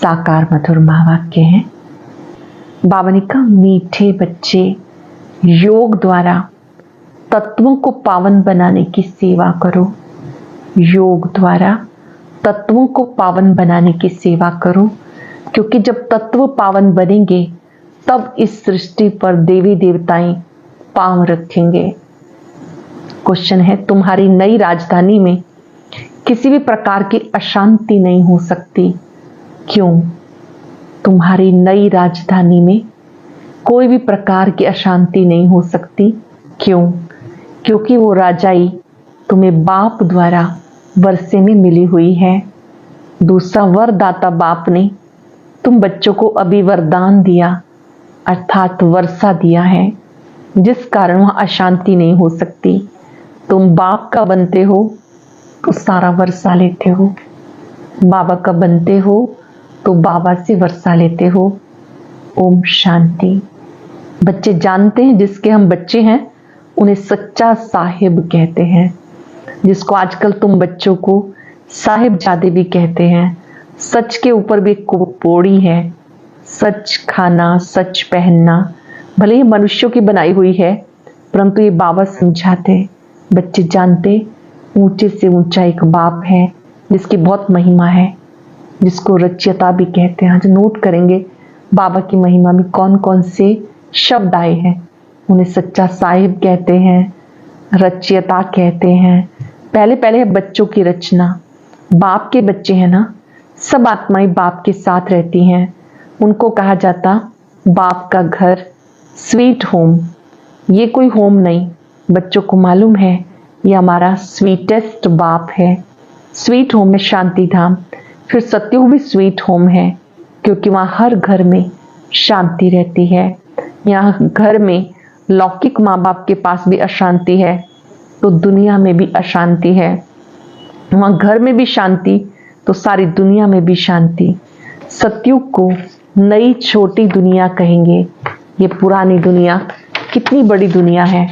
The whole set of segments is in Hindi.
साकार मधुर महावाक्य हैं। बाबा ने कहा, मीठे बच्चे योग द्वारा तत्वों को पावन बनाने की सेवा करो। योग द्वारा तत्वों को पावन बनाने की सेवा करो, क्योंकि जब तत्व पावन बनेंगे तब इस सृष्टि पर देवी देवताएं पांव रखेंगे। क्वेश्चन है, तुम्हारी नई राजधानी में किसी भी प्रकार की अशांति नहीं हो सकती, क्यों? तुम्हारी नई राजधानी में कोई भी प्रकार की अशांति नहीं हो सकती, क्यों? क्योंकि वो राजाई तुम्हें बाप द्वारा वर्षे में मिली हुई है। दूसरा, वरदाता बाप ने तुम बच्चों को अभी वरदान दिया, अर्थात वर्षा दिया है, जिस कारण वहां अशांति नहीं हो सकती। तुम बाप का बनते हो तो सारा वर्षा लेते हो, बाबा का बनते हो तो बाबा से वर्षा लेते हो। ओम शांति। बच्चे जानते हैं जिसके हम बच्चे हैं उन्हें सच्चा साहिब कहते हैं, जिसको आजकल तुम बच्चों को साहिबजादे भी कहते हैं। सच के ऊपर भी एक पौड़ी है, सच खाना, सच पहनना। भले ही मनुष्यों की बनाई हुई है, परंतु ये बाबा समझाते, बच्चे जानते ऊंचे से ऊंचा एक बाप है जिसकी बहुत महिमा है, जिसको रच्यता भी कहते हैं। आज नोट करेंगे बाबा की महिमा में कौन कौन से शब्द आए हैं। उन्हें सच्चा साहिब कहते हैं, रच्यता कहते हैं। पहले पहले बच्चों की रचना, बाप के बच्चे हैं ना, सब आत्माएं बाप के साथ रहती हैं। उनको कहा जाता बाप का घर, स्वीट होम। ये कोई होम नहीं, बच्चों को मालूम है ये हमारा स्वीटेस्ट बाप है। स्वीट होम में शांति धाम, फिर सत्युग भी स्वीट होम है, क्योंकि वहाँ हर घर में शांति रहती है। यहाँ घर में लौकिक माँ बाप के पास भी अशांति है तो दुनिया में भी अशांति है। वहाँ घर में भी शांति तो सारी दुनिया में भी शांति। सत्युग को नई छोटी दुनिया कहेंगे। ये पुरानी दुनिया कितनी बड़ी दुनिया है।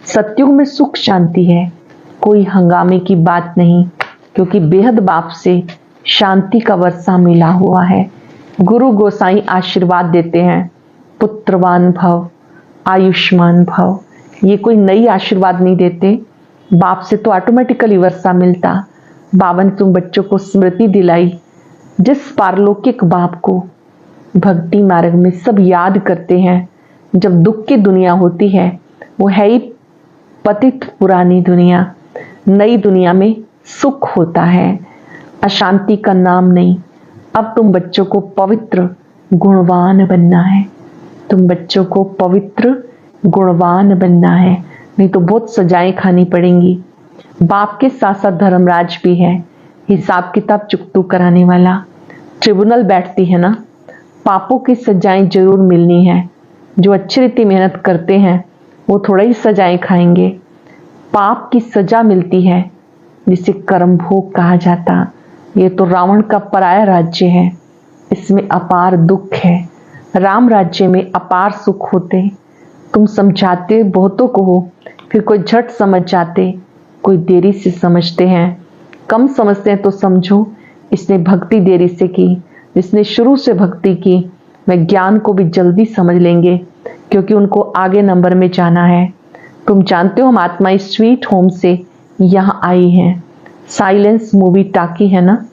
सत्युग में सुख शांति है, कोई हंगामे की बात नहीं, क्योंकि बेहद बाप से शांति का वर्षा मिला हुआ है। गुरु गोसाई आशीर्वाद देते हैं, पुत्रवान भव, आयुष्मान भव। ये कोई नई आशीर्वाद नहीं देते, बाप से तो ऑटोमेटिकली वर्षा मिलता। बाबा ने तुम बच्चों को स्मृति दिलाई, जिस पारलौकिक बाप को भक्ति मार्ग में सब याद करते हैं। जब दुख की दुनिया होती है वो है ही पतित पुरानी दुनिया। नई दुनिया में सुख होता है, अशांति का नाम नहीं। अब तुम बच्चों को पवित्र गुणवान बनना है, तुम बच्चों को पवित्र गुणवान बनना है, नहीं तो बहुत सजाएं खानी पड़ेंगी। बाप के साथ साथ धर्मराज भी है, हिसाब किताब चुकतू कराने वाला। ट्रिब्यूनल बैठती है ना, पापों की सजाएं जरूर मिलनी है। जो अच्छी रीति मेहनत करते हैं वो थोड़ा ही सजाएं खाएंगे। पाप की सजा मिलती है जिसे कर्म भोग कहा जाता। ये तो रावण का पराया राज्य है, इसमें अपार दुख है। राम राज्य में अपार सुख होते। तुम समझाते बहुतों को हो, फिर कोई झट समझ जाते, कोई देरी से समझते हैं। कम समझते हैं तो समझो इसने भक्ति देरी से की, जिसने शुरू से भक्ति की वह ज्ञान को भी जल्दी समझ लेंगे, क्योंकि उनको आगे नंबर में जाना है। तुम जानते हो हम आत्माएं स्वीट होम से यहाँ आई हैं। साइलेंस मूवी टाकी है ना,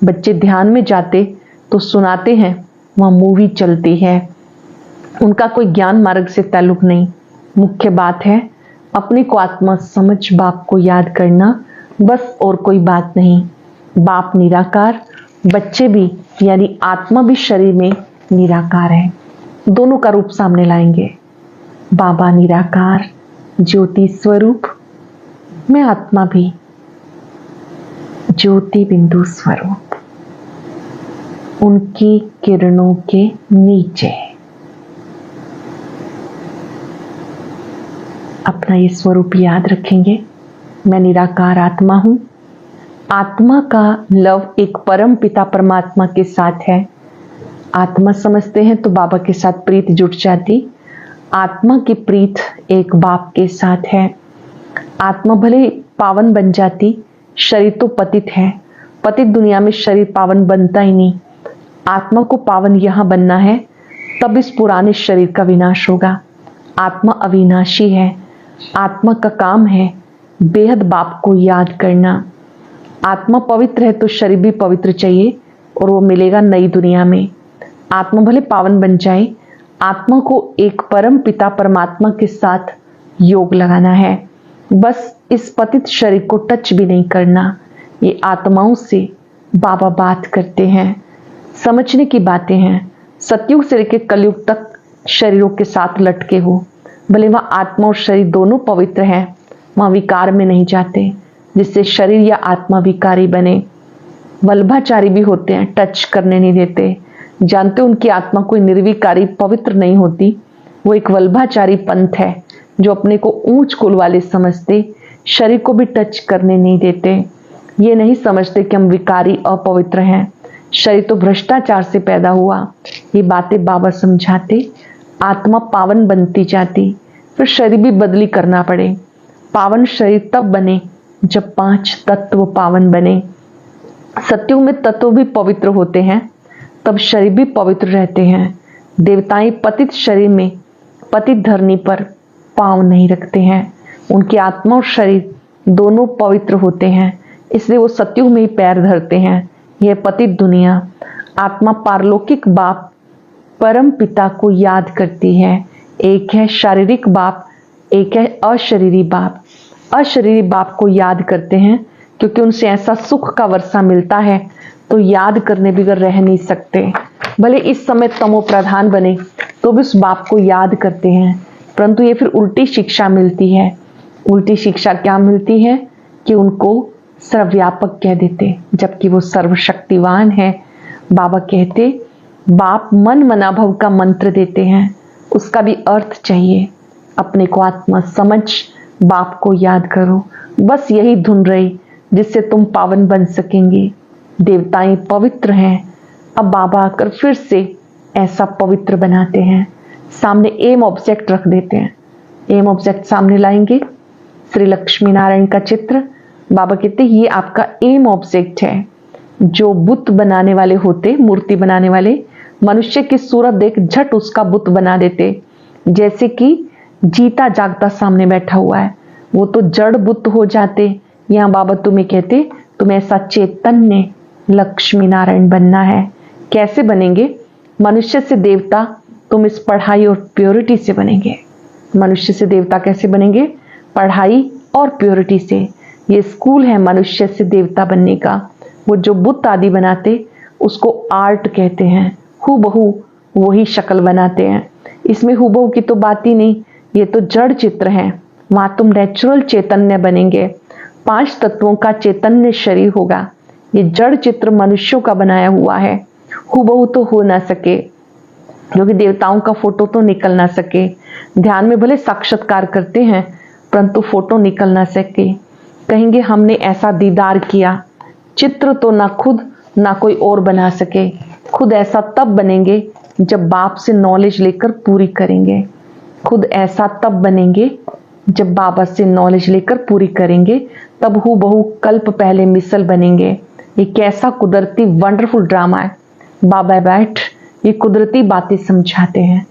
बच्चे ध्यान में जाते तो सुनाते हैं, वहाँ मूवी चलती है। उनका कोई ज्ञान मार्ग से ताल्लुक नहीं। मुख्य बात है अपने को आत्मा समझ बाप को याद करना, बस और कोई बात नहीं। बाप निराकार, बच्चे भी यानी आत्मा भी शरीर में निराकार है। दोनों का रूप सामने लाएंगे। बाबा निराकार ज्योति स्वरूप, मैं आत्मा भी ज्योति बिंदु स्वरूप, उनकी किरणों के नीचे अपना ये स्वरूप याद रखेंगे। मैं निराकार आत्मा हूं। आत्मा का लव एक परम पिता परमात्मा के साथ है। आत्मा समझते हैं तो बाबा के साथ प्रीत जुट जाती। आत्मा की प्रीत एक बाप के साथ है। आत्मा भले पावन बन जाती, शरीर तो पतित है। पतित दुनिया में शरीर पावन बनता ही नहीं। आत्मा को पावन यहाँ बनना है, तब इस पुराने शरीर का विनाश होगा। आत्मा अविनाशी है। आत्मा का काम है बेहद बाप को याद करना। आत्मा पवित्र है तो शरीर भी पवित्र चाहिए, और वो मिलेगा नई दुनिया में। आत्मा भले पावन बन जाए, आत्मा को एक परम पिता परमात्मा के साथ योग लगाना है। बस इस पतित शरीर को टच भी नहीं करना। ये आत्माओं से बाबा बात करते हैं, समझने की बातें हैं। सतयुग से लेकर कलयुग तक शरीरों के साथ लटके हो, भले वह आत्मा और शरीर दोनों पवित्र हैं, वहाँ विकार में नहीं जाते, जिससे शरीर या आत्मा विकारी बने। वल्भाचारी भी होते हैं, टच करने नहीं देते। जानते उनकी आत्मा कोई निर्विकारी पवित्र नहीं होती, वो एक वल्भाचारी पंथ है जो अपने को ऊंच कुल वाले समझते, शरीर को भी टच करने नहीं देते। ये नहीं समझते कि हम विकारी अपवित्र हैं, शरीर तो भ्रष्टाचार से पैदा हुआ। ये बातें बाबा समझाते। आत्मा पावन बनती जाती, फिर शरीर भी बदली करना पड़े। पावन शरीर तब बने जब 5 तत्व पावन बने। सत्युग में तत्व भी पवित्र होते हैं, तब शरीर भी पवित्र रहते हैं। देवताएं पतित शरीर में, पतित धरनी पर पांव नहीं रखते हैं। उनकी आत्मा और शरीर दोनों पवित्र होते हैं, इसलिए वो सत्युग में ही पैर धरते हैं। यह पतित दुनिया। आत्मा पारलौकिक बाप परम पिता को याद करती है। एक है शारीरिक बाप, एक है अशरीरी बाप। अशरीरी बाप को याद करते हैं क्योंकि उनसे ऐसा सुख का वर्षा मिलता है, तो याद करने बगैर रह नहीं सकते। भले इस समय तमो प्रधान बने तो भी उस बाप को याद करते हैं, परंतु ये फिर उल्टी शिक्षा मिलती है। उल्टी शिक्षा क्या मिलती है कि उनको सर्वव्यापक कह देते, जबकि वो सर्वशक्तिवान है। बाबा कहते बाप मन मनाभव का मंत्र देते हैं, उसका भी अर्थ चाहिए। अपने को आत्मा समझ बाप को याद करो। बस यही धुन रही जिससे तुम पावन बन सकेंगे। देवताएं पवित्र हैं, अब बाबा आकर फिर से ऐसा पवित्र बनाते हैं। सामने एम ऑब्जेक्ट रख देते हैं। एम ऑब्जेक्ट सामने लाएंगे, श्री लक्ष्मी नारायण का चित्र। बाबा कहते ये आपका एम ऑब्जेक्ट है। जो बुत बनाने वाले होते, मूर्ति बनाने वाले, मनुष्य की सूरत देख झट उसका बुत बना देते, जैसे कि जीता जागता सामने बैठा हुआ है। वो तो जड़ बुत हो जाते। यहाँ बाबा तुम्हें कहते तुम्हें ऐसा चैतन्य लक्ष्मी नारायण बनना है। कैसे बनेंगे? मनुष्य से देवता तुम इस पढ़ाई और प्योरिटी से बनेंगे। मनुष्य से देवता कैसे बनेंगे? पढ़ाई और प्योरिटी से। ये स्कूल है मनुष्य से देवता बनने का। वो जो बुत आदि बनाते उसको आर्ट कहते हैं। हूबहू वही शक्ल बनाते हैं। इसमें हूबहू की तो बात ही नहीं, ये तो जड़ चित्र है। वहां तुम नेचुरल चैतन्य बनेंगे। 5 तत्वों का चैतन्य शरीर होगा। ये जड़ चित्र मनुष्यों का बनाया हुआ है। हूबहू तो हो ना सके, क्योंकि देवताओं का फोटो तो निकल ना सके। ध्यान में भले साक्षात्कार करते हैं, परंतु फोटो निकल ना सके। कहेंगे हमने ऐसा दीदार किया। चित्र तो ना खुद ना कोई और बना सके। खुद ऐसा तब बनेंगे जब बाप से नॉलेज लेकर पूरी करेंगे। खुद ऐसा तब बनेंगे जब बाबा से नॉलेज लेकर पूरी करेंगे, तब हूबहू कल्प पहले मिसल बनेंगे। ये कैसा कुदरती वंडरफुल ड्रामा है। बाबा बैठ ये कुदरती बातें समझाते हैं।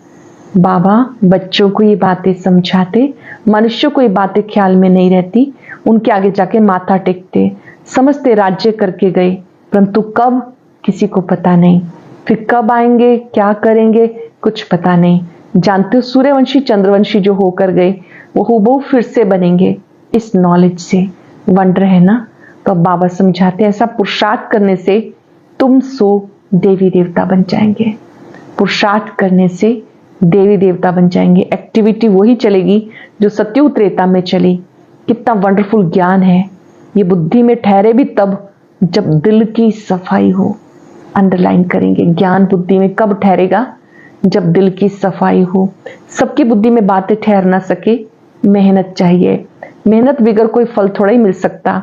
बाबा बच्चों को ये बातें समझाते, मनुष्यों को ये बातें ख्याल में नहीं रहती। उनके आगे जाके माथा टेकते, समझते राज्य करके गए, परंतु कब किसी को पता नहीं। फिर कब आएंगे, क्या करेंगे, कुछ पता नहीं। जानते हो सूर्यवंशी चंद्रवंशी जो होकर गए, वो हूबहू फिर से बनेंगे इस नॉलेज से। वंडर है ना? तो अब बाबा समझाते हैं ऐसा पुरुषार्थ करने से तुम देवी देवता बन जाएंगे। पुरुषार्थ करने से देवी देवता बन जाएंगे। एक्टिविटी वही चलेगी जो सत्युग त्रेता में चली। कितना वंडरफुल ज्ञान है। ये बुद्धि में ठहरे भी तब जब दिल की सफाई हो। अंडरलाइन करेंगे, ज्ञान बुद्धि में कब ठहरेगा? जब दिल की सफाई हो। सबकी बुद्धि में बातें ठहर ना सके, मेहनत चाहिए। मेहनत बगैर कोई फल थोड़ा ही मिल सकता।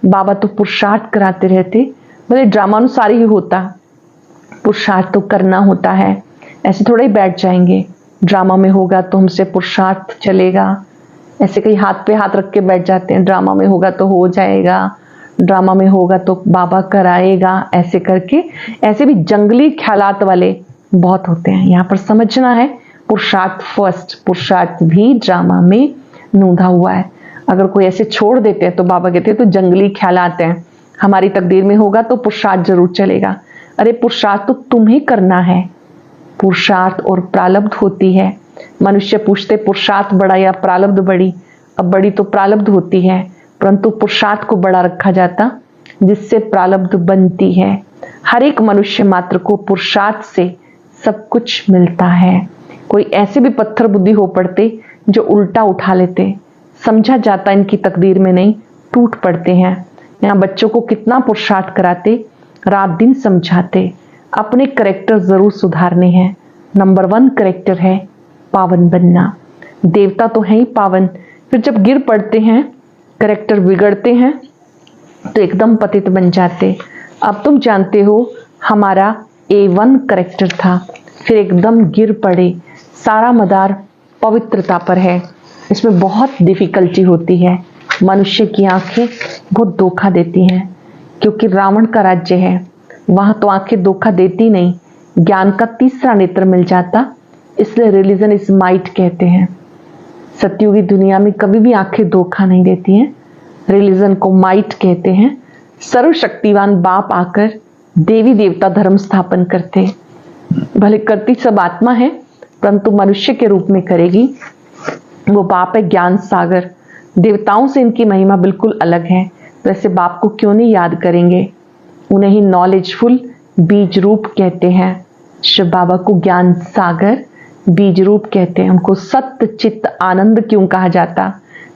बाबा तो पुरुषार्थ कराते रहते, भले ड्रामानुसार ही होता, पुरुषार्थ तो करना होता है। ऐसे थोड़ा ही बैठ जाएंगे, ड्रामा में होगा तो हमसे पुरुषार्थ चलेगा। ऐसे कहीं हाथ पे हाथ रख के बैठ जाते हैं, ड्रामा में होगा तो हो जाएगा, ड्रामा में होगा तो बाबा कराएगा, ऐसे करके ऐसे भी जंगली ख्यालात वाले बहुत होते हैं। यहाँ पर समझना है पुरुषार्थ फर्स्ट, पुरुषार्थ भी ड्रामा में नूंधा हुआ है। अगर कोई ऐसे छोड़ देते हैं तो बाबा कहते हैं तो जंगली ख्यालात हैं, हमारी तकदीर में होगा तो पुरुषार्थ जरूर चलेगा। अरे पुरुषार्थ तो तुम्हें करना है, पुरुषार्थ और प्रारब्ध होती है। मनुष्य पूछते पुरुषार्थ बड़ा या प्रारब्ध बड़ी, अब बड़ी तो प्रारब्ध होती है, परंतु पुरुषार्थ को बड़ा रखा जाता जिससे प्रारब्ध बनती है। हर एक मनुष्य मात्र को पुरुषार्थ से सब कुछ मिलता है। कोई ऐसे भी पत्थर बुद्धि हो पड़ते जो उल्टा उठा लेते, समझा जाता इनकी तकदीर में नहीं, टूट पड़ते हैं। यहाँ बच्चों को कितना पुरुषार्थ कराते, रात दिन समझाते, अपने करेक्टर जरूर सुधारने हैं। नंबर 1 करेक्टर है पावन बनना। देवता तो है ही पावन, फिर जब गिर पड़ते हैं, करेक्टर बिगड़ते हैं तो एकदम पतित बन जाते। अब तुम जानते हो हमारा A1 करेक्टर था, फिर एकदम गिर पड़े। सारा मदार पवित्रता पर है, इसमें बहुत डिफिकल्टी होती है। मनुष्य की आंखें बहुत धोखा देती हैं, क्योंकि रावण का राज्य है, वहां तो आंखें धोखा देती नहीं, ज्ञान का तीसरा नेत्र मिल जाता, इसलिए रिलीजन इज माइट कहते हैं। सत्युगी दुनिया में कभी भी आंखें धोखा नहीं देती हैं, रिलीजन को माइट कहते हैं। सर्वशक्तिवान बाप आकर देवी देवता धर्म स्थापन करते, भले करती सब आत्मा है परंतु मनुष्य के रूप में करेगी, वो बाप है ज्ञान सागर। देवताओं से इनकी महिमा बिल्कुल अलग है, तो ऐसे बाप को क्यों नहीं याद करेंगे। उन्हें ही नॉलेजफुल बीज रूप कहते हैं। शिव बाबा को ज्ञान सागर बीज रूप कहते हैं। उनको सत्य चित्त आनंद क्यों कहा जाता,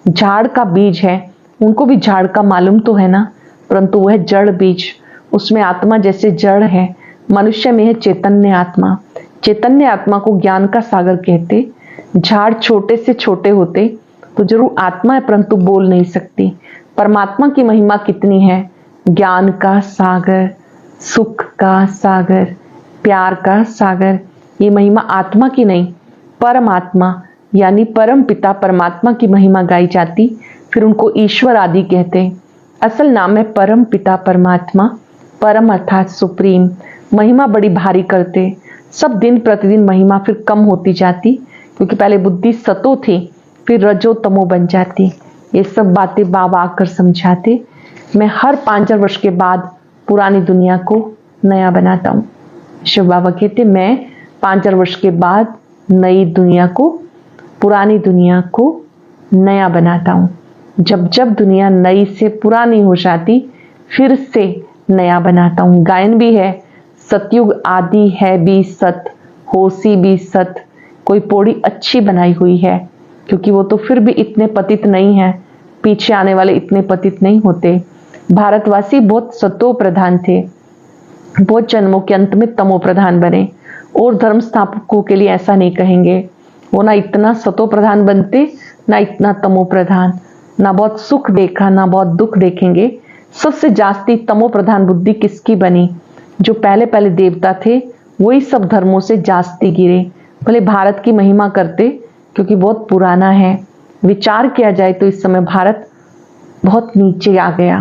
झाड़ का बीज है, उनको भी झाड़ का मालूम तो है ना, परंतु वह जड़ बीज, उसमें आत्मा जैसे जड़ है, मनुष्य में है चैतन्य आत्मा। चैतन्य आत्मा को ज्ञान का सागर कहते। झाड़ छोटे से छोटे होते तो जरूर आत्मा है परंतु बोल नहीं सकती। परमात्मा की महिमा कितनी है, ज्ञान का सागर, सुख का सागर, प्यार का सागर। ये महिमा आत्मा की नहीं, परमात्मा यानी परम पिता परमात्मा की महिमा गाई जाती, फिर उनको ईश्वर आदि कहते। असल नाम है परम पिता परमात्मा, परम अर्थात सुप्रीम। महिमा बड़ी भारी करते, सब दिन प्रतिदिन महिमा फिर कम होती जाती, क्योंकि पहले बुद्धि सतो थी, फिर रजो तमो बन जाती। ये सब बातें बाबा आकर समझाते। मैं हर 5,000 वर्ष के बाद पुरानी दुनिया को नया बनाता हूँ। शिव बाबा कहते मैं 5,000 वर्ष के बाद नई दुनिया को, पुरानी दुनिया को नया बनाता हूँ। जब जब दुनिया नई से पुरानी हो जाती, फिर से नया बनाता हूँ। गायन भी है, सतयुग आदि है भी सत, होसी भी सत। कोई पौड़ी अच्छी बनाई हुई है, क्योंकि वो तो फिर भी इतने पतित नहीं है, पीछे आने वाले इतने पतित नहीं होते। भारतवासी बहुत सतो प्रधान थे, बहुत जन्मों के अंत में तमो प्रधान बने, और धर्म स्थापकों के लिए ऐसा नहीं कहेंगे। वो ना इतना सतो प्रधान बनते, ना इतना तमो प्रधान, ना बहुत सुख देखा ना बहुत दुख देखेंगे। सबसे जास्ती तमो प्रधान बुद्धि किसकी बनी, जो पहले पहले देवता थे वही सब धर्मों से जास्ती गिरे। भले भारत की महिमा करते क्योंकि बहुत पुराना है, विचार किया जाए तो इस समय भारत बहुत नीचे आ गया।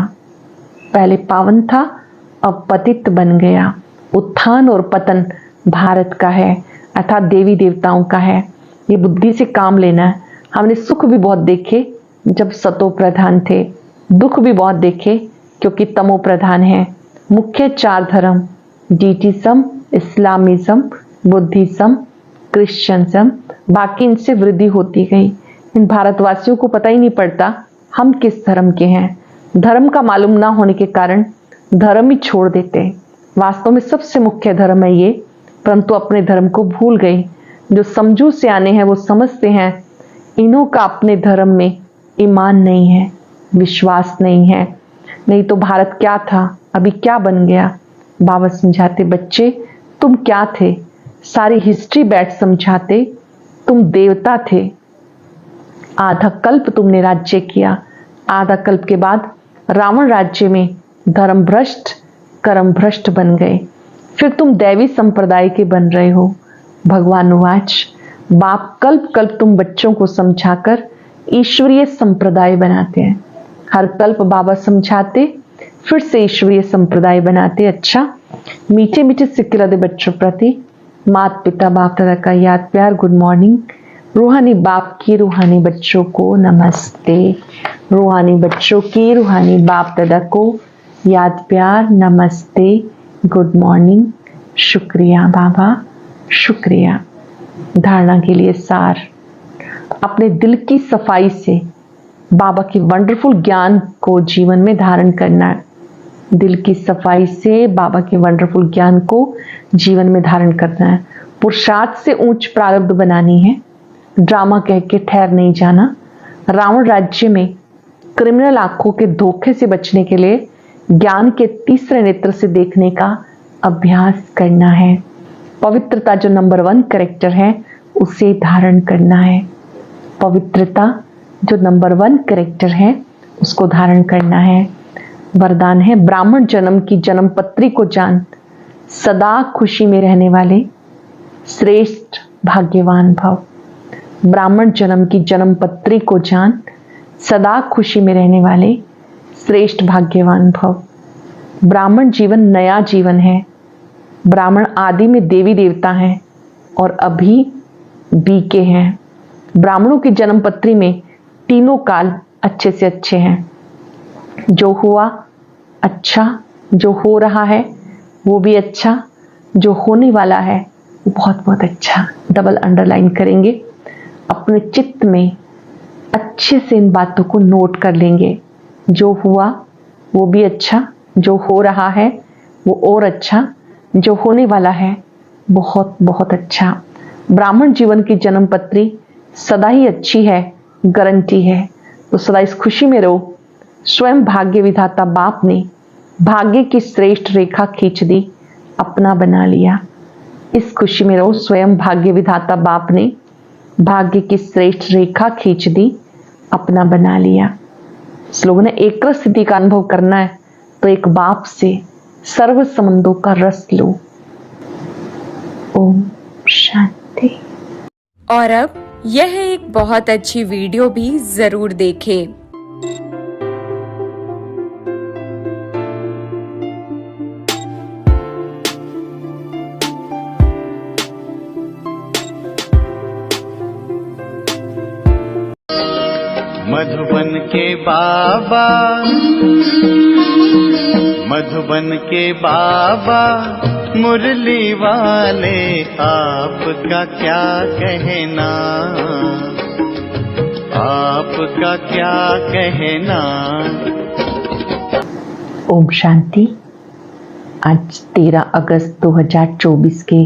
पहले पावन था, अब पतित बन गया। उत्थान और पतन भारत का है, अर्थात देवी देवताओं का है। ये बुद्धि से काम लेना है। हमने सुख भी बहुत देखे जब सतो प्रधान थे, दुख भी बहुत देखे क्योंकि तमो प्रधान है। मुख्य 4 धर्म, डीटिज्म, इस्लामिज्म, बुद्धिज्म, क्रिश्चियनिज्म, बाकी इनसे वृद्धि होती गई। इन भारतवासियों को पता ही नहीं पड़ता हम किस धर्म के हैं। धर्म का मालूम ना होने के कारण धर्म ही छोड़ देते हैं। वास्तव में सबसे मुख्य धर्म है ये, परंतु अपने धर्म को भूल गए। जो समझू से आने हैं वो समझते हैं इन्हों का अपने धर्म में ईमान नहीं है, विश्वास नहीं है। नहीं तो भारत क्या था, अभी क्या बन गया। बाबा समझाते बच्चे तुम क्या थे, सारी हिस्ट्री बैठ समझाते। तुम देवता थे, आधा कल्प तुमने राज्य किया, आधा कल्प के बाद रावण राज्य में धर्म भ्रष्ट कर्म भ्रष्ट बन गए, फिर तुम दैवी संप्रदाय के बन रहे हो। भगवान वाच बाप कल्प कल्प तुम बच्चों को समझाकर ईश्वरीय संप्रदाय बनाते हैं। हर कल्प बाबा समझाते, फिर से ईश्वरीय संप्रदाय बनाते। अच्छा, मीठे मीठे सिक्के लदे बच्चों प्रति माता पिता बाप दादा का याद प्यार। Good morning. रूहानी बाप की रूहानी बच्चों को नमस्ते। रूहानी बच्चों की रूहानी बाप दादा को याद प्यार नमस्ते, गुड मॉर्निंग। शुक्रिया बाबा, शुक्रिया। धारणा के लिए सार, अपने दिल की सफाई से बाबा की वंडरफुल ज्ञान को जीवन में धारण करना है। दिल की सफाई से बाबा के वंडरफुल ज्ञान को जीवन में धारण करना है। पुरुषार्थ से ऊंच प्रारब्ध बनानी है। ड्रामा कह के ठहर नहीं जाना। रावण राज्य में क्रिमिनल आंखों के धोखे से बचने के लिए ज्ञान के तीसरे नेत्र से देखने का अभ्यास करना है। पवित्रता जो नंबर 1 कैरेक्टर है उसे धारण करना है। पवित्रता जो नंबर 1 कैरेक्टर है उसको धारण करना है। वरदान है, ब्राह्मण जन्म की जन्म पत्री को जान, सदा खुशी में रहने वाले श्रेष्ठ भाग्यवान भव। ब्राह्मण जन्म की जन्म पत्री को जान, सदा खुशी में रहने वाले श्रेष्ठ भाग्यवान भव। ब्राह्मण जीवन नया जीवन है। ब्राह्मण आदि में देवी देवता हैं और अभी बीके हैं। ब्राह्मणों की जन्म पत्री में तीनों काल अच्छे से अच्छे हैं। जो हुआ अच्छा, जो हो रहा है वो भी अच्छा, जो होने वाला है वो बहुत बहुत अच्छा। डबल अंडरलाइन करेंगे। अपने चित्त में अच्छे से इन बातों को नोट कर लेंगे। जो हुआ वो भी अच्छा, जो हो रहा है वो और अच्छा, जो होने वाला है बहुत बहुत अच्छा। ब्राह्मण जीवन की जन्म पत्री सदा ही अच्छी है, गारंटी है। तो सदा इस खुशी में रहो। स्वयं भाग्य विधाता बाप ने भाग्य की श्रेष्ठ रेखा खींच दी, अपना बना लिया। इस खुशी में रहो। स्वयं भाग्य विधाता बाप ने भाग्य की श्रेष्ठ रेखा खींच दी, अपना बना लिया। इस लोगों ने एक स्थिति का अनुभव करना है तो एक बाप से सर्व संबंधों का रस लो। ओम शांति। और अब यह एक बहुत अच्छी वीडियो भी जरूर देखें। मधुबन के बाबा, मधुबन के बाबा मुरली वाले, आपका क्या कहना, आपका क्या कहना। ओम शांति। आज 13 अगस्त 2024 के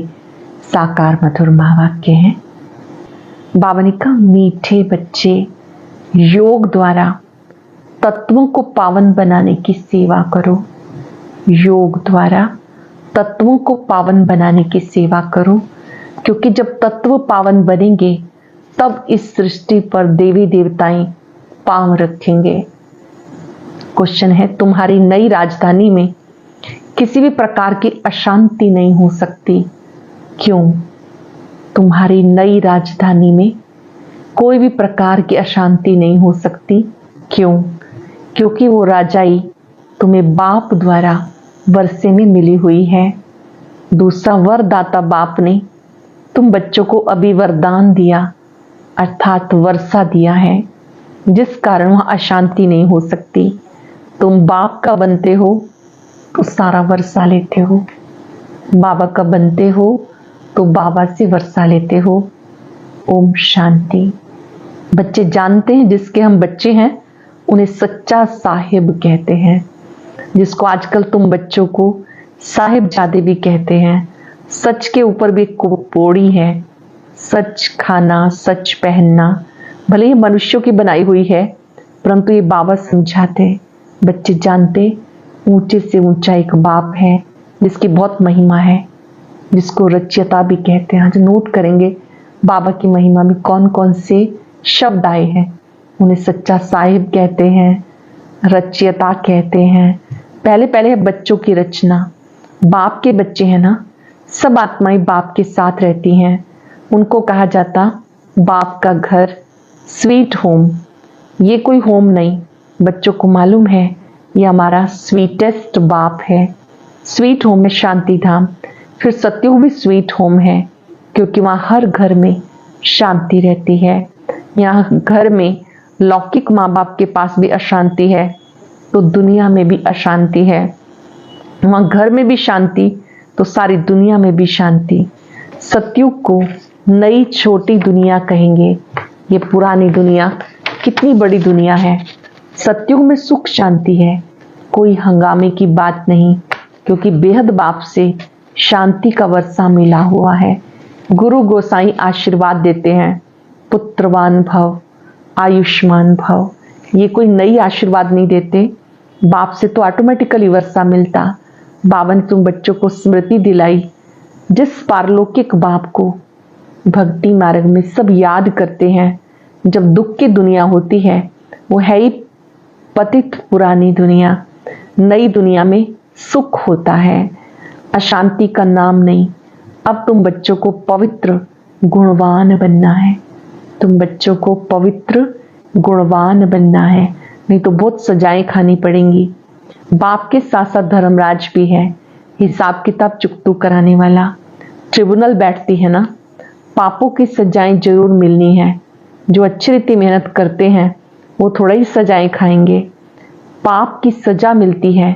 साकार मधुर महावाक्य हैं। बाबा ने कहा, मीठे बच्चे योग द्वारा तत्वों को पावन बनाने की सेवा करो। योग द्वारा तत्वों को पावन बनाने की सेवा करो, क्योंकि जब तत्व पावन बनेंगे तब इस सृष्टि पर देवी देवताएं पांव रखेंगे। क्वेश्चन है, तुम्हारी नई राजधानी में किसी भी प्रकार की अशांति नहीं हो सकती, क्यों? तुम्हारी नई राजधानी में कोई भी प्रकार की अशांति नहीं हो सकती, क्यों? क्योंकि वो राजाई तुम्हें बाप द्वारा वर्षे में मिली हुई है। दूसरा, वरदाता बाप ने तुम बच्चों को अभी वरदान दिया, अर्थात वर्षा दिया है, जिस कारण वहां अशांति नहीं हो सकती। तुम बाप का बनते हो तो सारा वर्षा लेते हो, बाबा का बनते हो तो बाबा से वर्षा लेते हो। ओम शांति। बच्चे जानते हैं जिसके हम बच्चे हैं उन्हें सच्चा साहिब कहते हैं, जिसको आजकल तुम बच्चों को साहिबजादे भी कहते हैं। सच के ऊपर भी एक पौड़ी है, सच खाना, सच पहनना। भले ही मनुष्यों की बनाई हुई है, परंतु ये बाबा समझाते, बच्चे जानते ऊंचे से ऊंचा एक बाप है जिसकी बहुत महिमा है, जिसको रच्यता भी कहते हैं। आज नोट करेंगे बाबा की महिमा में कौन कौन से शब्द आए हैं। उन्हें सच्चा साहिब कहते हैं, रच्यता कहते हैं। पहले पहले है बच्चों की रचना। बाप के बच्चे हैं ना, सब आत्माएं बाप के साथ रहती हैं। उनको कहा जाता बाप का घर, स्वीट होम। ये कोई होम नहीं, बच्चों को मालूम है ये हमारा स्वीटेस्ट बाप है। स्वीट होम में शांति धाम, फिर सत्युग भी स्वीट होम है, क्योंकि वहाँ हर घर में शांति रहती है। यहाँ घर में लौकिक माँ बाप के पास भी अशांति है तो दुनिया में भी अशांति है। वहाँ घर में भी शांति तो सारी दुनिया में भी शांति। सत्युग को नई छोटी दुनिया कहेंगे। ये पुरानी दुनिया कितनी बड़ी दुनिया है। सत्युग में सुख शांति है, कोई हंगामे की बात नहीं, क्योंकि बेहद बाप से शांति का वर्षा मिला हुआ है। गुरु गोसाई आशीर्वाद देते हैं, पुत्रवान भव, आयुष्मान भव। ये कोई नई आशीर्वाद नहीं देते, बाप से तो ऑटोमेटिकली वर्षा मिलता। बाबा ने तुम बच्चों को स्मृति दिलाई, जिस पारलौकिक बाप को भक्ति मार्ग में सब याद करते हैं। जब दुख की दुनिया होती है वो है ही पतित पुरानी दुनिया। नई दुनिया में सुख होता है, अशांति का नाम नहीं। अब तुम बच्चों को पवित्र गुणवान बनना है। तुम बच्चों को पवित्र गुणवान बनना है, नहीं तो बहुत सजाएं खानी पड़ेंगी। बाप के साथ साथ धर्मराज भी है, हिसाब किताब चुकतू कराने वाला। ट्रिब्यूनल बैठती है ना, पापों की सजाएं जरूर मिलनी है। जो अच्छी रीति मेहनत करते हैं वो थोड़ा ही सजाएं खाएंगे। पाप की सजा मिलती है,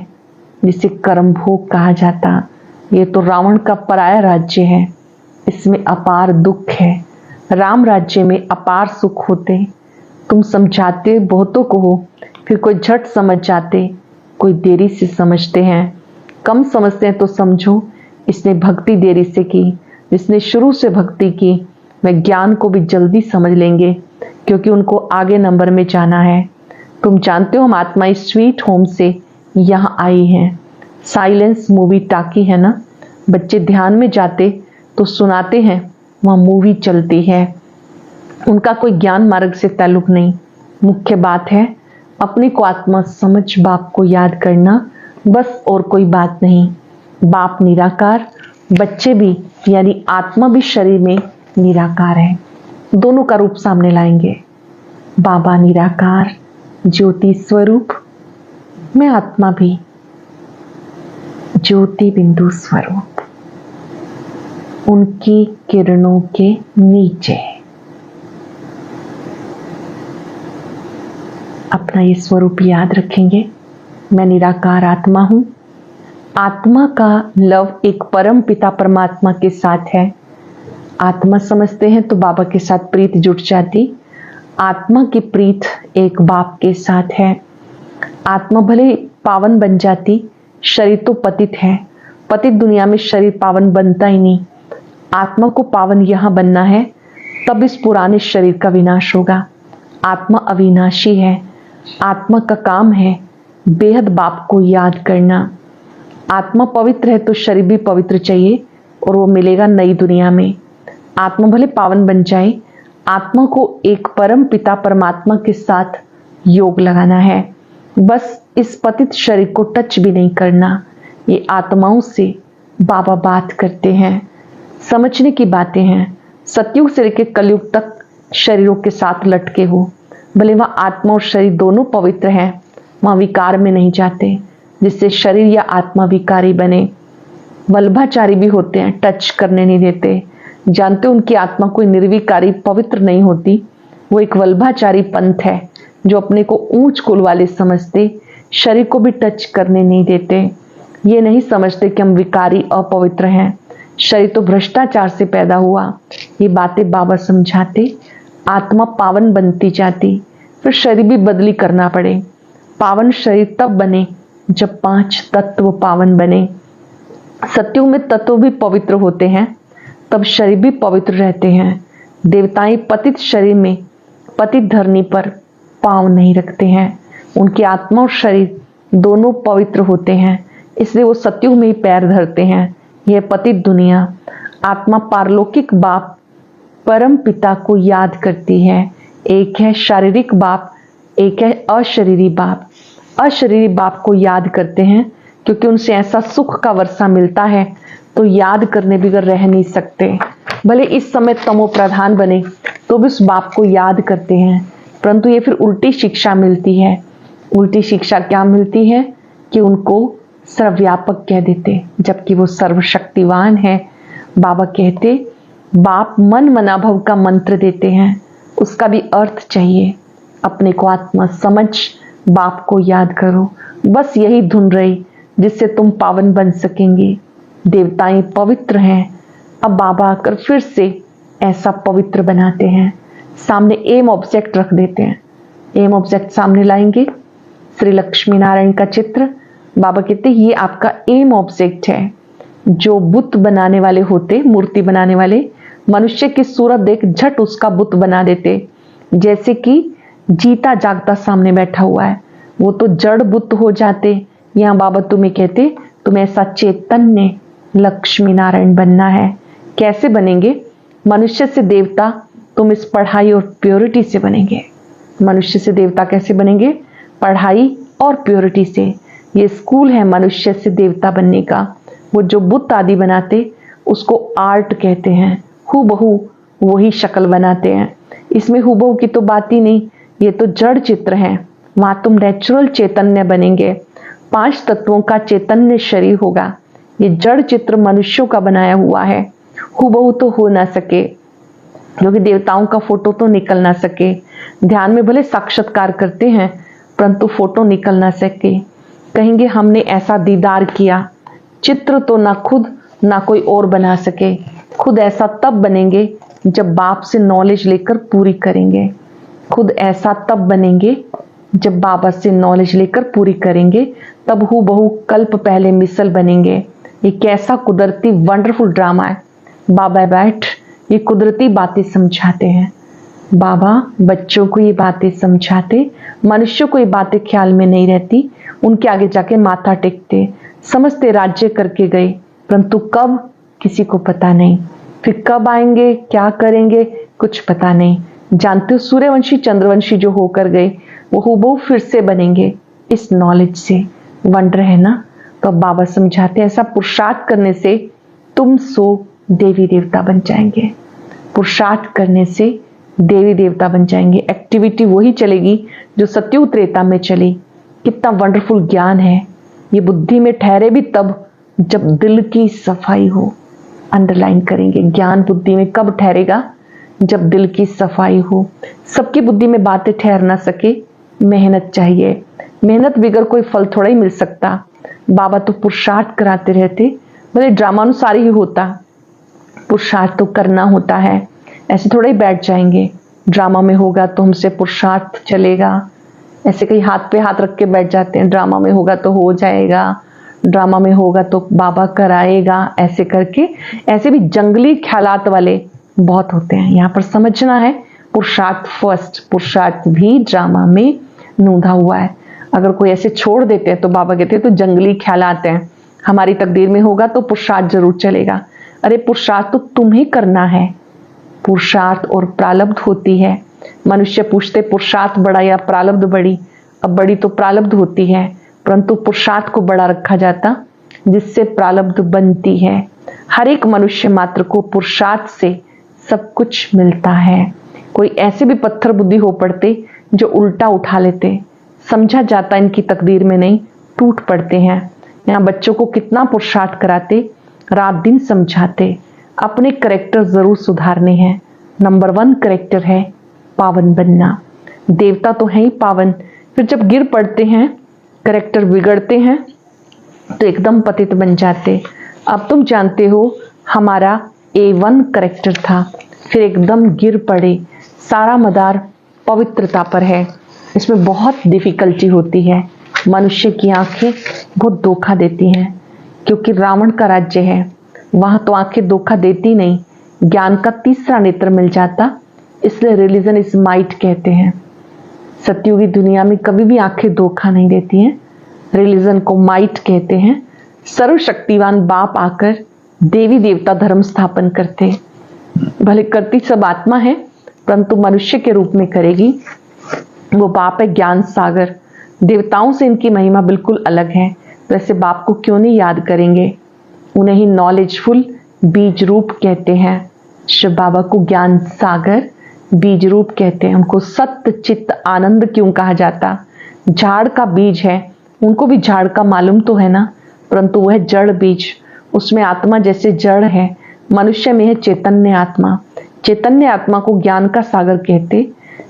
जिसे कर्म भोग कहा जाता। ये तो रावण का पराया राज्य है, इसमें अपार दुख है। राम राज्य में अपार सुख होते। तुम समझाते बहुतों को हो, फिर कोई झट समझ जाते, कोई देरी से समझते हैं। कम समझते हैं तो समझो इसने भक्ति देरी से की, जिसने शुरू से भक्ति की वह ज्ञान को भी जल्दी समझ लेंगे, क्योंकि उनको आगे नंबर में जाना है। तुम जानते हो हम आत्मा इस स्वीट होम से यहाँ आई हैं। साइलेंस मूवी टाकी है ना, बच्चे ध्यान में जाते तो सुनाते हैं, वहाँ मूवी चलती है। उनका कोई ज्ञान मार्ग से ताल्लुक नहीं। मुख्य बात है अपने को आत्मा समझ बाप को याद करना, बस और कोई बात नहीं। बाप निराकार, बच्चे भी यानी आत्मा भी शरीर में निराकार है। दोनों का रूप सामने लाएंगे। बाबा निराकार ज्योति स्वरूप, मैं आत्मा भी ज्योति बिंदु स्वरूप, उनकी किरणों के नीचे। अपना ये स्वरूप याद रखेंगे। मैं निराकार आत्मा हूं। आत्मा का लव एक परम पिता परमात्मा के साथ है। आत्मा समझते हैं तो बाबा के साथ प्रीत जुट जाती। आत्मा की प्रीत एक बाप के साथ है। आत्मा भले पावन बन जाती, शरीर तो पतित है। पतित दुनिया में शरीर पावन बनता ही नहीं। आत्मा को पावन यहाँ बनना है, तब इस पुराने शरीर का विनाश होगा। आत्मा अविनाशी है। आत्मा का काम है बेहद बाप को याद करना। आत्मा पवित्र है तो शरीर भी पवित्र चाहिए, और वो मिलेगा नई दुनिया में। आत्मा भले पावन बन जाए, आत्मा को एक परम पिता परमात्मा के साथ योग लगाना है। बस इस पतित शरीर को टच भी नहीं करना। ये आत्माओं से बाबा बात करते हैं, समझने की बातें हैं। सतयुग से लेकर कलयुग तक शरीरों के साथ लटके हो, भले वह आत्मा और शरीर दोनों पवित्र हैं, वहाँ विकार में नहीं जाते, जिससे शरीर या आत्मा विकारी बने। वल्भाचारी भी होते हैं, टच करने नहीं देते। जानते उनकी आत्मा कोई निर्विकारी पवित्र नहीं होती। वो एक वल्भाचारी पंथ है जो अपने को ऊंच कुल वाले समझते, शरीर को भी टच करने नहीं देते। ये नहीं समझते कि हम विकारी अपवित्र हैं, शरीर तो भ्रष्टाचार से पैदा हुआ। ये बातें बाबा समझाते। आत्मा पावन बनती जाती, फिर शरीर भी बदली करना पड़े। पावन शरीर तब बने जब 5 तत्व पावन बने। सत्युग में तत्व भी पवित्र होते हैं, तब शरीर भी पवित्र रहते हैं। देवताएं पतित शरीर में, पतित धरनी पर पांव नहीं रखते हैं। उनकी आत्मा और शरीर दोनों पवित्र होते हैं, इसलिए वो सत्युग में ही पैर धरते हैं। यह पतित दुनिया। आत्मा पारलौकिक बाप परम पिता को याद करती है। एक है शारीरिक बाप, एक है अशरीरी बाप। अशरीरी बाप को याद करते हैं क्योंकि उनसे ऐसा सुख का वर्षा मिलता है, तो याद करने बगैर रह नहीं सकते। भले इस समय तमो प्रधान बने तो भी उस बाप को याद करते हैं, परंतु ये फिर उल्टी शिक्षा मिलती है। उल्टी शिक्षा क्या मिलती है कि उनको सर्वव्यापक कह देते, जबकि वो सर्वशक्तिवान है। बाबा कहते बाप मन मना भव का मंत्र देते हैं, उसका भी अर्थ चाहिए। अपने को आत्मा समझ बाप को याद करो, बस यही धुन रही जिससे तुम पावन बन सकेंगे। देवताएं पवित्र हैं, अब बाबा आकर फिर से ऐसा पवित्र बनाते हैं। सामने एम ऑब्जेक्ट रख देते हैं, एम ऑब्जेक्ट सामने लाएंगे, श्री लक्ष्मी नारायण का चित्र। बाबा कहते ये आपका एम ऑब्जेक्ट है। जो बुत बनाने वाले होते, मूर्ति बनाने वाले, मनुष्य की सूरत देख झट उसका बुत बना देते, जैसे कि जीता जागता सामने बैठा हुआ है, वो तो जड़ बुत हो जाते। यहाँ बाबा तुम्हें कहते तुम्हें ऐसा चैतन्य लक्ष्मी नारायण बनना है। कैसे बनेंगे? मनुष्य से देवता तुम इस पढ़ाई और प्योरिटी से बनेंगे। मनुष्य से देवता कैसे बनेंगे? पढ़ाई और प्योरिटी से। ये स्कूल है मनुष्य से देवता बनने का। वो जो बुत आदि बनाते उसको आर्ट कहते हैं, हूबहू वही शक्ल बनाते हैं। इसमें हूबहू की तो बात ही नहीं, ये तो जड़ चित्र है। वहां तुम नेचुरल चैतन्य बनेंगे, 5 तत्वों का चैतन्य शरीर होगा। ये जड़ चित्र मनुष्यों का बनाया हुआ है, हूबहू तो हो ना सके, क्योंकि देवताओं का फोटो तो निकल ना सके। ध्यान में भले साक्षात्कार करते हैं परंतु फोटो निकल ना सके। कहेंगे हमने ऐसा दीदार किया। चित्र तो ना खुद ना कोई और बना सके। खुद ऐसा तब बनेंगे जब बाप से नॉलेज लेकर पूरी करेंगे। खुद ऐसा तब बनेंगे जब बाबा से नॉलेज लेकर पूरी करेंगे, तब हूबहू कल्प पहले मिसल बनेंगे। ये कैसा कुदरती वंडरफुल ड्रामा है। बाबा बैठ ये कुदरती बातें समझाते हैं। बाबा बच्चों को ये बातें समझाते, मनुष्यों को ये बातें ख्याल में नहीं रहती, उनके आगे जाके माथा टेकते, समझते राज्य करके गए, परंतु कब किसी को पता नहीं। फिर कब आएंगे, क्या करेंगे, कुछ पता नहीं। जानते हो सूर्यवंशी चंद्रवंशी जो होकर गए वो हूबहू फिर से बनेंगे इस नॉलेज से। वंडर है ना। तो बाबा समझाते हैं ऐसा पुरुषार्थ करने से तुम सो देवी देवता बन जाएंगे। पुरुषार्थ करने से देवी देवता बन जाएंगे। एक्टिविटी वही चलेगी जो सत्युग त्रेता में चली। कितना वंडरफुल ज्ञान है। ये बुद्धि में ठहरे भी तब जब दिल की सफाई हो। अंडरलाइन करेंगे, ज्ञान बुद्धि में कब ठहरेगा? जब दिल की सफाई हो। सबकी बुद्धि में बातें ठहर ना सके, मेहनत चाहिए। मेहनत बगैर कोई फल थोड़ा ही मिल सकता। बाबा तो पुरुषार्थ कराते रहते, भले ड्रामानुसार ही होता, पुरुषार्थ तो करना होता है। ऐसे थोड़ा ही बैठ जाएंगे ड्रामा में होगा तो हमसे पुरुषार्थ चलेगा, ऐसे कहीं हाथ पे हाथ रख के बैठ जाते हैं, ड्रामा में होगा तो हो जाएगा, ड्रामा में होगा तो बाबा कराएगा, ऐसे करके। ऐसे भी जंगली ख्यालात वाले बहुत होते हैं। यहाँ पर समझना है पुरुषार्थ फर्स्ट। पुरुषार्थ भी ड्रामा में नूंधा हुआ है। अगर कोई ऐसे छोड़ देते हैं तो बाबा कहते हैं तो जंगली ख्यालात हैं। हमारी तकदीर में होगा तो पुरुषार्थ जरूर चलेगा। अरे पुरुषार्थ तो तुम्हें करना है। पुरुषार्थ और प्रारब्ध होती है। मनुष्य पूछते पुरुषार्थ बड़ा या प्रारब्ध बड़ी? अब बड़ी तो प्रारब्ध होती है, परंतु पुरुषार्थ को बड़ा रखा जाता जिससे प्रारब्ध बनती है। हर एक मनुष्य मात्र को पुरुषार्थ से सब कुछ मिलता है। कोई ऐसे भी पत्थर बुद्धि हो पड़ते जो उल्टा उठा लेते, समझा जाता इनकी तकदीर में नहीं, टूट पड़ते हैं। यहाँ बच्चों को कितना पुरुषार्थ कराते, रात दिन समझाते। अपने करेक्टर जरूर सुधारने हैं। नंबर 1 करेक्टर है पावन बनना। देवता तो है ही पावन, फिर जब गिर पड़ते हैं, करेक्टर बिगड़ते हैं तो एकदम पतित बन जाते। अब तुम जानते हो हमारा A1 करेक्टर था, फिर एकदम गिर पड़े। सारा मदार पवित्रता पर है। इसमें बहुत डिफिकल्टी होती है। मनुष्य की आंखें बहुत धोखा देती हैं, क्योंकि रावण का राज्य है, वहां तो आंखें धोखा देती नहीं, ज्ञान का तीसरा नेत्र मिल जाता। इसलिए रिलीजन इज माइट कहते हैं। सत्युगी दुनिया में कभी भी आंखें धोखा नहीं देती हैं। रिलीजन को माइट कहते हैं। सर्वशक्तिवान बाप आकर देवी देवता धर्म स्थापन करते। भले करती सब आत्मा है, परंतु मनुष्य के रूप में करेगी। वो बाप है ज्ञान सागर। देवताओं से इनकी महिमा बिल्कुल अलग है। तो ऐसे बाप को क्यों नहीं याद करेंगे? उन्हें ही नॉलेजफुल बीज रूप कहते हैं। शिव बाबा को ज्ञान सागर बीज रूप कहते हैं। उनको सत्य चित्त आनंद क्यों कहा जाता? झाड़ का बीज है, उनको भी झाड़ का मालूम तो है ना, परंतु वह जड़ बीज, उसमें आत्मा जैसे जड़ है, मनुष्य में है चैतन्य आत्मा। चैतन्य आत्मा को ज्ञान का सागर कहते।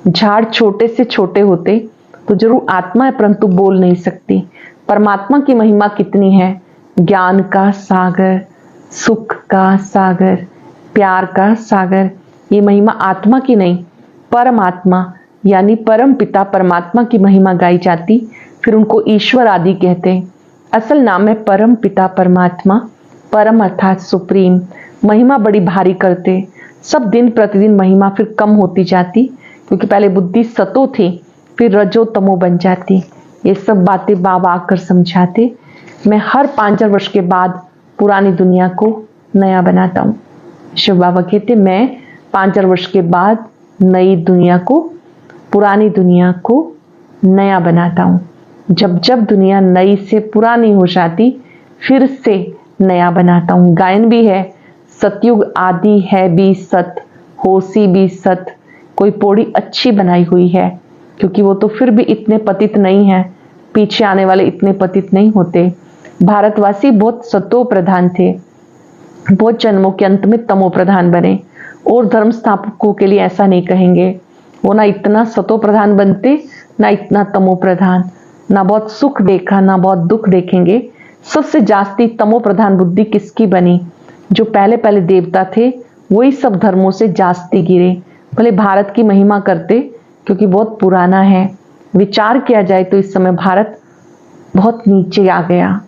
झाड़ छोटे से छोटे होते तो जरूर आत्मा है, परंतु बोल नहीं सकती। परमात्मा की महिमा कितनी है, ज्ञान का सागर, सुख का सागर, प्यार का सागर। ये महिमा आत्मा की नहीं, परमात्मा यानी परम पिता परमात्मा की महिमा गाई जाती, फिर उनको ईश्वर आदि कहते। असल नाम है परम पिता परमात्मा, परम अर्थात सुप्रीम। महिमा बड़ी भारी करते, सब दिन प्रतिदिन महिमा फिर कम होती जाती, क्योंकि पहले बुद्धि सतो थी, फिर रजो तमो बन जाती। ये सब बातें बाबा आकर समझाते। मैं हर 5 वर्ष के बाद पुरानी दुनिया को नया बनाता हूँ। शिव बाबा कहते मैं 5 वर्ष के बाद नई दुनिया को, पुरानी दुनिया को नया बनाता हूँ। जब जब दुनिया नई से पुरानी हो जाती, फिर से नया बनाता हूँ। गायन भी है, सतयुग आदि है भी सत, होसी भी सत। कोई पौड़ी अच्छी बनाई हुई है, क्योंकि वो तो फिर भी इतने पतित नहीं है, पीछे आने वाले इतने पतित नहीं होते। भारतवासी बहुत सतो प्रधान थे, बहुत जन्मों के अंत में तमो प्रधान बने, और धर्म स्थापकों के लिए ऐसा नहीं कहेंगे। वो ना इतना सतो प्रधान बनते, ना इतना तमो प्रधान, ना बहुत सुख देखा ना बहुत दुख देखेंगे। सबसे जास्ती तमो प्रधान बुद्धि किसकी बनी, जो पहले पहले देवता थे वही सब धर्मों से जास्ती गिरे। भले भारत की महिमा करते, क्योंकि बहुत पुराना है। विचार किया जाए तो इस समय भारत बहुत नीचे आ गया,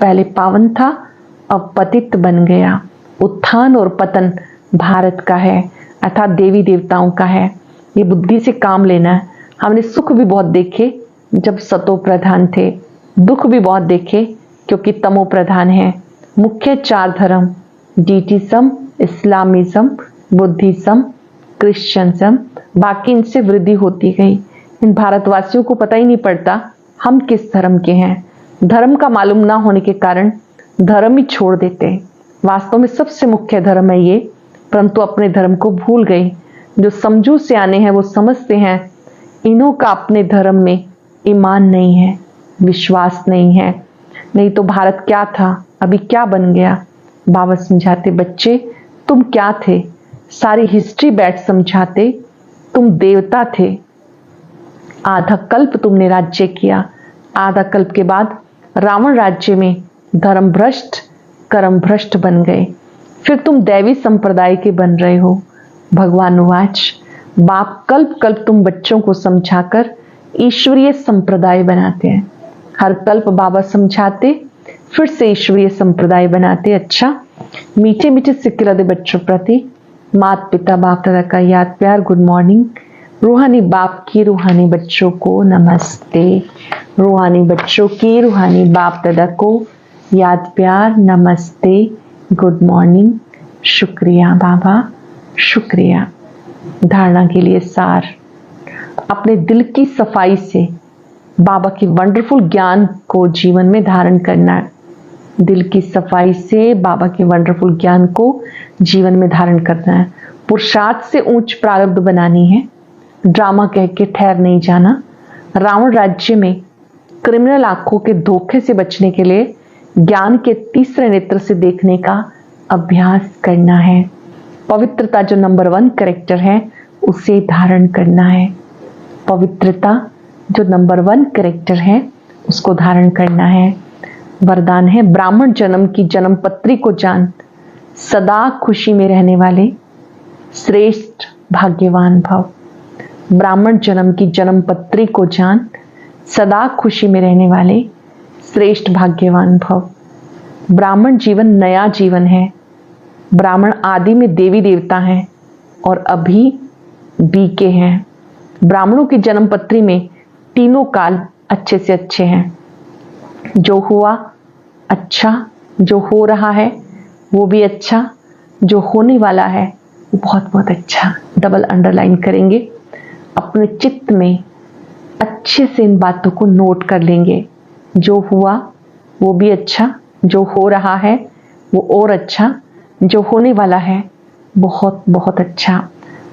पहले पावन था अब पतित बन गया। उत्थान और पतन भारत का है, अर्थात देवी देवताओं का है। ये बुद्धि से काम लेना है। हमने सुख भी बहुत देखे जब सतो प्रधान थे, दुख भी बहुत देखे क्योंकि तमो प्रधान है। मुख्य 4 धर्म, डीटिज्म, इस्लामिज्म, बुद्धिज्म, क्रिश्चियनिज्म, बाकी इनसे वृद्धि होती गई। इन भारतवासियों को पता ही नहीं पड़ता हम किस धर्म के हैं। धर्म का मालूम ना होने के कारण धर्म ही छोड़ देते। वास्तव में सबसे मुख्य धर्म है ये, परंतु अपने धर्म को भूल गए। जो समझू से आने हैं वो समझते हैं इन्हों का अपने धर्म में ईमान नहीं है, विश्वास नहीं है। नहीं तो भारत क्या था, अभी क्या बन गया। बाबा समझाते, बच्चे तुम क्या थे, सारी हिस्ट्री बैठ समझाते, तुम देवता थे। आधा कल्प तुमने राज्य किया, आधा कल्प के बाद रावण राज्य में धर्म भ्रष्ट कर्म भ्रष्ट बन गए, फिर तुम दैवी संप्रदाय के बन रहे हो। भगवान उवाच, बाप कल्प कल्प तुम बच्चों को समझाकर ईश्वरीय संप्रदाय बनाते हैं। हर कल्प बाबा समझाते, फिर से ईश्वरीय संप्रदाय बनाते। अच्छा, मीठे मीठे सिक्के दे बच्चों प्रति माता पिता बाप दादा का याद प्यार, गुड मॉर्निंग। रूहानी बाप की रूहानी बच्चों को नमस्ते। रूहानी बच्चों की रूहानी बाप दादा को याद प्यार, नमस्ते, गुड मॉर्निंग। शुक्रिया बाबा, शुक्रिया। धारणा के लिए सार, अपने दिल की सफाई से बाबा की वंडरफुल ज्ञान को जीवन में धारण करना है। दिल की सफाई से बाबा के वंडरफुल ज्ञान को जीवन में धारण करना है। पुरुषार्थ से ऊंच प्रारब्ध बनानी है, ड्रामा कह के ठहर नहीं जाना। रावण राज्य में क्रिमिनल आंखों के धोखे से बचने के लिए ज्ञान के तीसरे नेत्र से देखने का अभ्यास करना है। पवित्रता जो नंबर 1 कैरेक्टर है उसे धारण करना है। पवित्रता जो नंबर 1 कैरेक्टर है उसको धारण करना है। वरदान है, ब्राह्मण जन्म की जन्म पत्री को जान, सदा खुशी में रहने वाले श्रेष्ठ भाग्यवान भव। ब्राह्मण जन्म की जन्म पत्री को जान, सदा खुशी में रहने वाले श्रेष्ठ भाग्यवान भव। ब्राह्मण जीवन नया जीवन है। ब्राह्मण आदि में देवी देवता हैं और अभी बीके हैं। ब्राह्मणों की जन्म पत्री में तीनों काल अच्छे से अच्छे हैं। जो हुआ अच्छा, जो हो रहा है वो भी अच्छा, जो होने वाला है वो बहुत बहुत अच्छा। डबल अंडरलाइन करेंगे, अपने चित्त में अच्छे से इन बातों को नोट कर लेंगे। जो हुआ वो भी अच्छा, जो हो रहा है वो और अच्छा, जो होने वाला है बहुत बहुत अच्छा।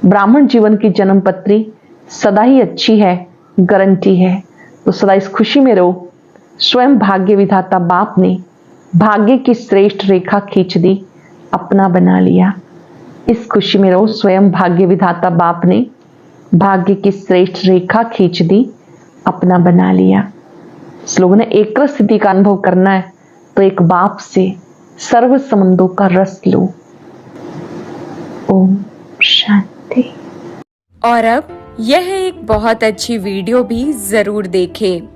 ब्राह्मण जीवन की जन्म पत्री सदा ही अच्छी है, गारंटी है। तो सदा इस खुशी में रहो। स्वयं भाग्य विधाता बाप ने भाग्य की श्रेष्ठ रेखा खींच दी, अपना बना लिया। इस खुशी में रहो। स्वयं भाग्य विधाता बाप ने भाग्य की श्रेष्ठ रेखा खींच दी, अपना बना लिया। इस लोगों ने एक स्थिति का अनुभव करना है तो एक बाप से सर्व संबंधों का रस लो। ओम शांति। और अब यह एक बहुत अच्छी वीडियो भी जरूर देखें।